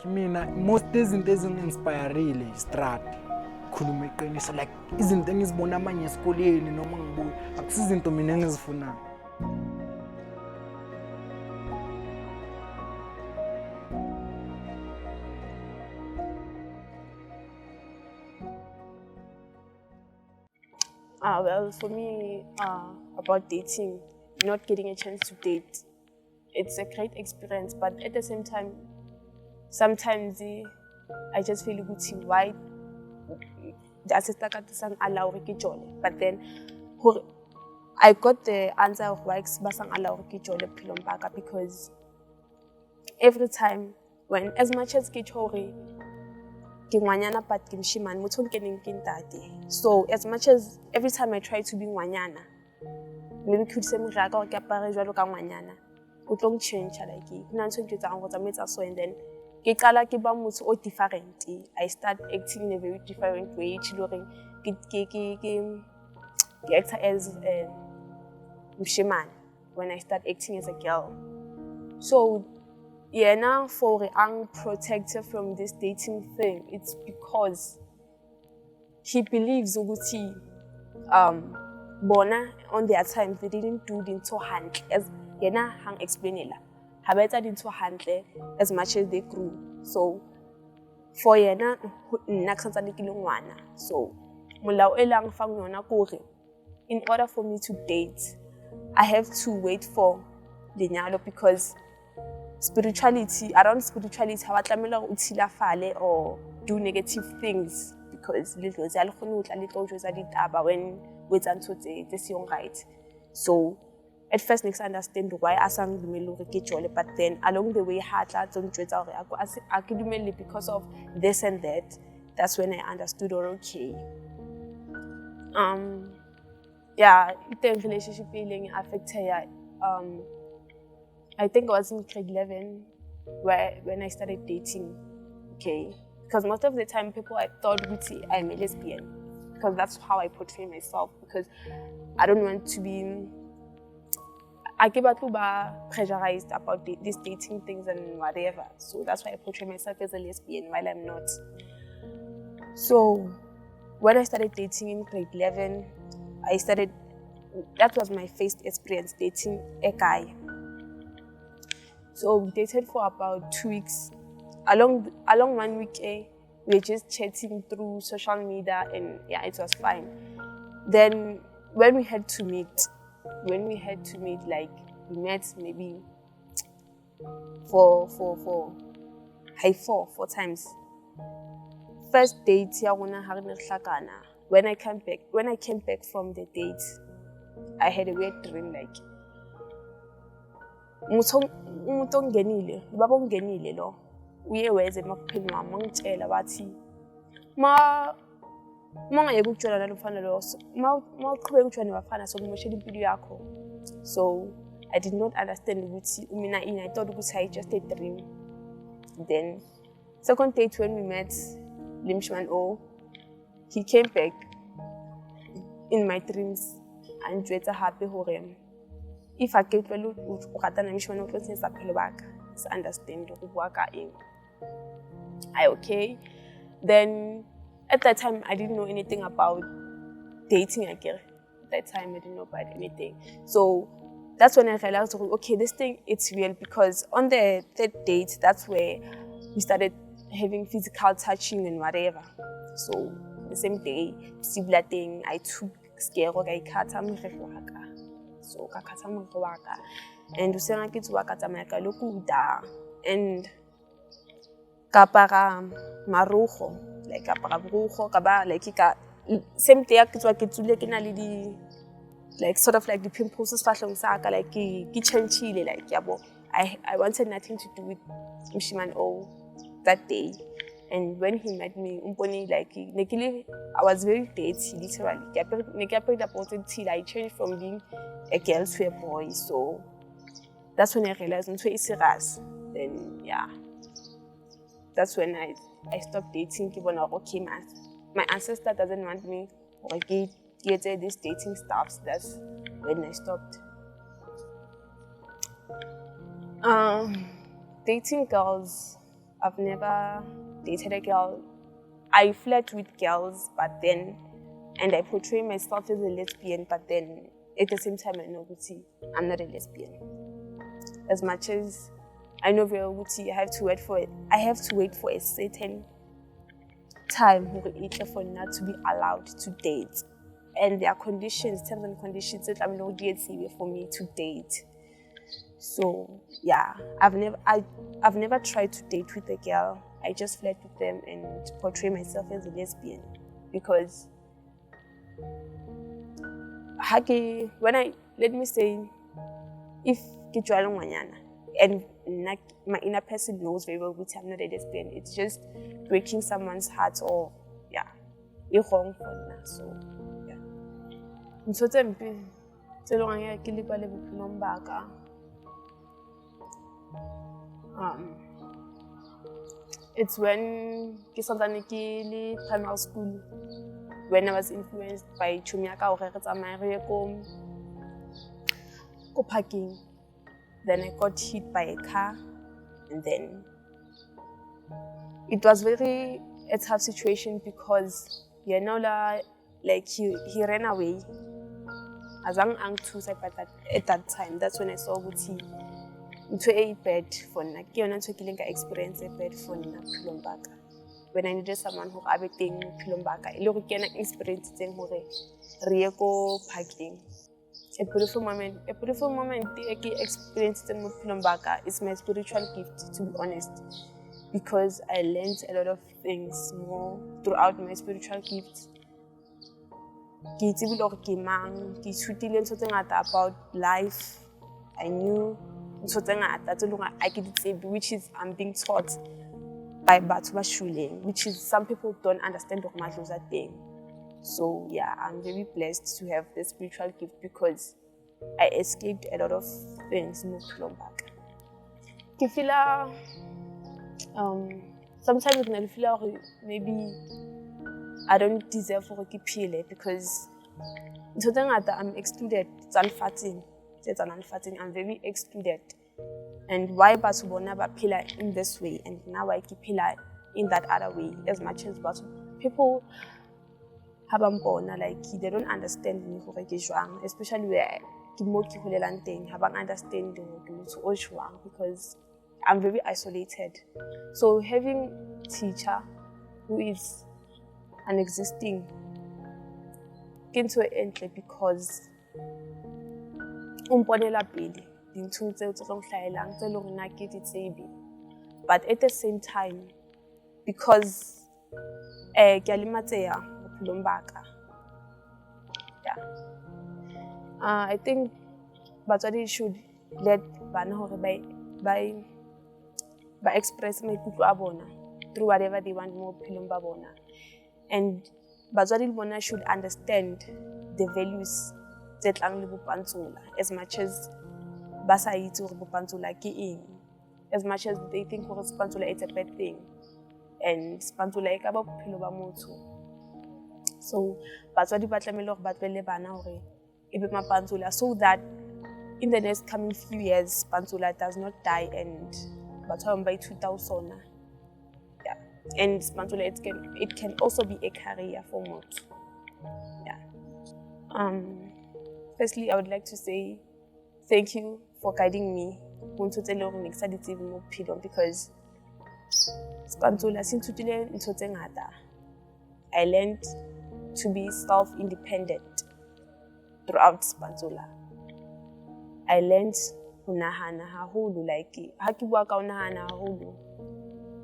like mina most izinto ezingi-inspire-rile strat khuluma iqiniso like izinto engizibona amanye esikoleni noma ngibuye akusizinto mina engizifunayo. Well, for me, about dating, not getting a chance to date, it's a great experience, but at the same time, sometimes I just feel why does it allow jole? But then I got the answer of why basang allow jole pilombaka, because every time when as much as kichori ngwanyana but kimshiman mutho nkeneng kintate, so as much as every time I try to be ngwanyana maybe could say mraka o kapare jwalo ka ngwanyana o tlo change like nna ntse ke tsang go tsametsa so, and then ke qala ke ba motho o different. I start acting in a very different way chiloreng ke act as mshiman when I start acting as a girl. So yeah, now for I'm protected from this dating thing, it's because he believes Uguti bona on their time they didn't do the into hand as yena hang explain ela. Habeta into hand as much as they grew. So for yena naksanza nikilungwana. So mulao elang fang yona kore. In order for me to date, I have to wait for lenyalo, because spirituality, around spirituality, hawatlamela utila fale or do negative things, because little when with this young right. So at first next understand why asang dumelo re, but then along the way hatla don't because of this and that. That's when I understood, or okay. Yeah, the relationship feeling affected I think I was in grade 11 when I started dating, okay? Because most of the time people I thought I'm a lesbian, because that's how I portray myself, because I don't want to be, I get pressurized about these dating things and whatever. So that's why I portray myself as a lesbian while I'm not. So when I started dating in grade 11, that was my first experience dating a guy. So we dated for about 2 weeks. Along 1 week, we were just chatting through social media, and yeah, it was fine. Then when we had to meet, like we met maybe four times. First date, when I came back from the date, I had a weird dream, like umuntu ongenile ubaba ongenile lo uye weze emakupheni wami ngitshela bathi mangayeke ukutshela nalo mfana lo mawuqhubeka ukutshela nabafana sokumoshela impilo yakho. So I did not understand ukuthi mina I thought ukuthi I just a dream. Then second date when we met Limshman, he came back in my dreams and jwetsa happy hore if I get well, understand I okay. Then at that time I didn't know anything about dating again. At that time I didn't know about anything. So that's when I realized, okay, this thing it's real, because on the third date that's where we started having physical touching and whatever. So the same day, similar thing, I took scare so kakatama waka and usanga kitu wakatama lokuda and kapara marujo, like kapara brujo kaba like ka same day kitu kitule kina lidi like sort of like the pimples fashion saka like ki chanchile like yabo. I wanted nothing to do with Mshiman that day. And when he met me, like I was very dirty, literally. I changed from being a girl to a boy. So that's when I realized it's serious. Then yeah, that's when I stopped dating. Okay, my ancestor doesn't want me or get this dating stuff. That's when I stopped. Dating girls. I've never dated a girl. I flirt with girls, and I portray myself as a lesbian, but then at the same time I know I'm not a lesbian. As much as I know very well I have to wait for it. I have to wait for a certain time for not to be allowed to date. And there are conditions, terms and conditions that I'm not for me to date. So yeah, I've never tried to date with a girl. I just flirt with them and portray myself as a lesbian because let me say, if and my inner person knows very well which I'm not a lesbian, it's just breaking someone's heart or it's wrong for now. So it's when primary school, when I was influenced by Chumiaka or parking. Then I got hit by a car, and then it was very a tough situation because he ran away. As an at that time, that's when I saw Guti into a bed for experience a bed for Pilombaka. When I needed someone who abeting Pilombaka, I look at experience Rieko parking. A beautiful moment I experienced in Pilombaka is my spiritual gift, to be honest, because I learned a lot of things more throughout my spiritual gifts. About life. I knew which is I'm being taught by Batwa Shuling, which is some people don't understand that thing. So yeah, I'm very blessed to have this spiritual gift because I escaped a lot of things in Pilombaka. I feel sometimes I feel maybe I don't deserve for a because I'm excluded. It's unfatting. I'm very excluded. And why Batubona pillar in this way and now I keep pillar in that other way as much as people have they don't understand me especially where have understanding because I'm very isolated. So having a teacher who is an existing into entry because but at the same time because I think batswadi should let bana hore by express maikutlo a bona through whatever they want mo bophelong ba bona, and batswadi bona should understand the values tse tlang le bopantsula as much as ba sa itse gore bopantsula ke eng, as much as they think gore bopantsula it's a bad thing and bopantsula e ka ba bophelo ba motho. So batswadi ba tlamehile gore ba tlwele bana hore ebe mapantsula so that in the next coming few years pantsula does not die and batho ba ithuta usona. Yeah, and pantsula it can also be a career for motho. Yeah. Firstly, I would like to say thank you for guiding me because I learned to be self-independent throughout Pantsula. I learned unahana haholo like ha ke bua ka unahana haholo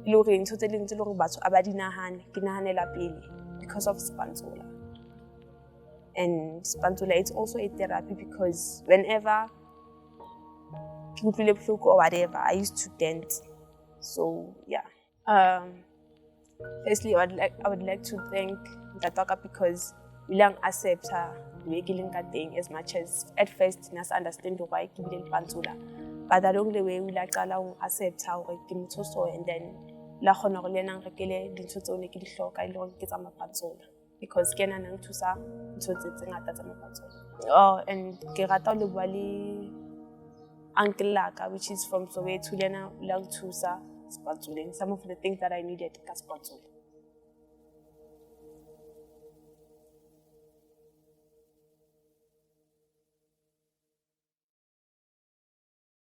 le hore ntho tse leng tse le hore batho a ba di nahane ke nahanela pele because of Pantsula. And Pantsula it's also a therapy because whenever people or whatever I used to dance. So yeah. Firstly I would like to thank Tataka because we learn accept her thing as much as at first nas understand why ke bile Pantsula, but along the way we like to accept her and then la khona go lena rekele dintho tse one ke di hloka ile go ke tsa Pantsula because ke nang thusa ntho tse ngata tsa Pantsula. And ke rata le bua le uncle laka which is from Soweto lena la thusa some of the things that I needed ka spatsula.